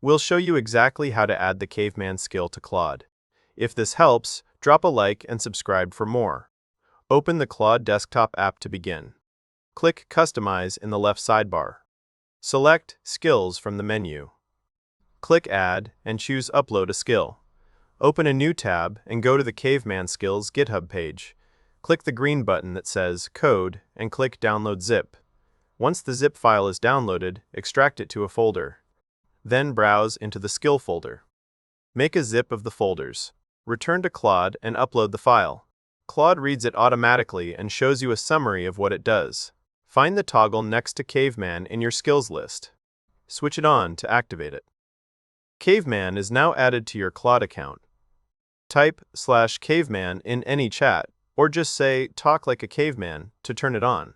We'll show you exactly how to add the Caveman skill to Claude. If this helps, drop a like and subscribe for more. Open the Claude desktop app to begin. Click Customize in the left sidebar. Select Skills from the menu. Click Add and choose Upload a skill. Open a new tab and go to the Caveman Skills GitHub page. Click the green button that says Code and click Download Zip. Once the zip file is downloaded, extract it to a folder. Then browse into the skill folder. Make a zip of the folders. Return to Claude and upload the file. Claude reads it automatically and shows you a summary of what it does. Find the toggle next to Caveman in your skills list. Switch it on to activate it. Caveman is now added to your Claude account. Type /Caveman in any chat, or just say "Talk like a caveman" to turn it on.